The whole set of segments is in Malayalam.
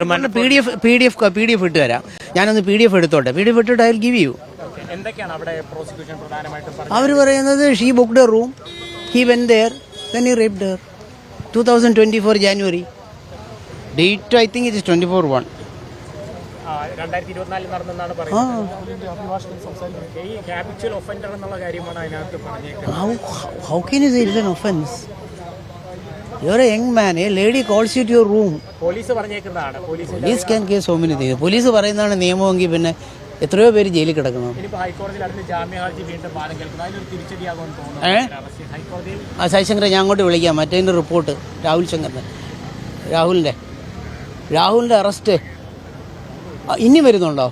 PDF ഇട്ട് തരാം. ഞാനൊന്ന് PDF എടുത്തോട്ടെ. PDF ഇട്ടിട്ട് ഐ വിൽ ഗിവ് യു. അവർ പറയുന്നത് she booked A room, he went there, then he raped Har. 2024 January. Date I think it is 24/1. 2024 നടന്നെന്നാണ് പറയുന്നത്. ഈ ഹാബിച്വൽ ഒഫൻഡർ എന്നുള്ള കാര്യമാണ് അതിനകത്ത് പറഞ്ഞേക്കുന്നത്. How can you say it's an offense? You're a young man, a lady calls you to your room. Police പറഞ്ഞേക്കുന്നതാണ്. Police can get so many things. Police പറയുന്നതാണ് നിയമമെങ്കിൽ പിന്നെ എത്രയോ പേര് ജയിലിൽ കിടക്കണം. ഹൈക്കോടതിയിൽ അതിന് ജാമ്യ ഹർജി വീണ്ടും വാദം കേൾക്കുന്നു. അതിനൊരു തിരിച്ചടിയാകുമെന്ന് തോന്നുന്നു. ഹൈക്കോടതിയിൽ ശശിശങ്കറെ ഞാൻ അങ്ങോട്ട് വിളിക്കാം. മറ്റേതിൻ്റെ റിപ്പോർട്ട് രാഹുലിൻ്റെ അറസ്റ്റ് ഇനി വരുന്നുണ്ടോ?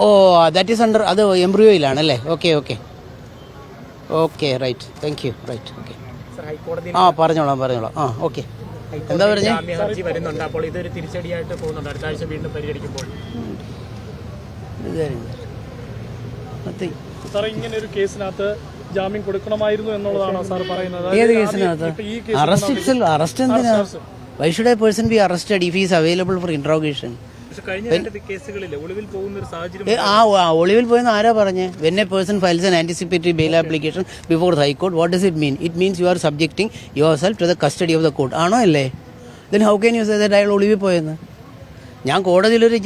ഓ, ദാറ്റ് ഈസ് അണ്ടർ, അത് എംബ്രിയോയിലാണല്ലേ? Okay right, thank you. Right, okay. പറഞ്ഞോളാം. ഓക്കെ. എന്താ പറഞ്ഞേ? ഹർജി വരുന്നുണ്ട്. അപ്പോൾ ഇതൊരു തിരിച്ചടിയായിട്ട് പോകുന്നുണ്ട്. അടുത്ത ആഴ്ച വീണ്ടും പരിഗണിക്കുമ്പോൾ സാർ, ഇങ്ങനെ ഒരു കേസിനകത്ത് ജാമ്യം കൊടുക്കണമായിരുന്നു എന്നുള്ളതാണോ സാർ പറയുന്നത്? ഏത് കേസിനകത്ത്? അറസ്റ്റ് എന്തിനാ? Why should a person be arrested if he is available for interrogation? ഒളിവിൽ പോയെന്ന് ആരാ പറഞ്ഞേ? When a person files an anticipatory bail application before the High Court, what does it mean? It means you are subjecting yourself to the custody of the court. ആണോ അല്ലേ? Then how can you say that അയാൾ ഒളിവിൽ പോയെന്ന്? ഞാൻ കോടതിയിലൊരു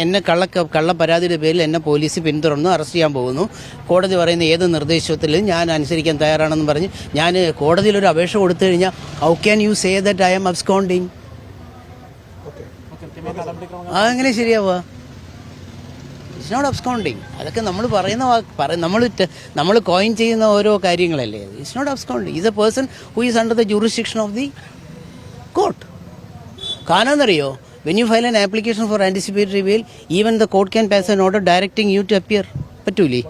എന്നെ കള്ള പരാതിയുടെ പേരിൽ എന്നെ പോലീസ് പിന്തുടർന്ന് അറസ്റ്റ് ചെയ്യാൻ പോകുന്നു. കോടതി പറയുന്ന ഏത് നിർദ്ദേശത്തിലും ഞാൻ അനുസരിക്കാൻ തയ്യാറാണെന്ന് പറഞ്ഞ് ഞാൻ കോടതിയിലൊരു അപേക്ഷ കൊടുത്തു കഴിഞ്ഞാൽ how can you say that I am absconding? അതെങ്ങനെ ശരിയാവുക? It's not absconding. അതൊക്കെ നമ്മൾ നമ്മൾ കോയിൻ ചെയ്യുന്ന ഓരോ കാര്യങ്ങളല്ലേ. It's not absconding. Is a person who is under the jurisdiction of the court. കാരണമെന്നറിയോ? When you file an application for anticipatory bail, even the court can pass an order directing you to appear. പറ്റൂലേ?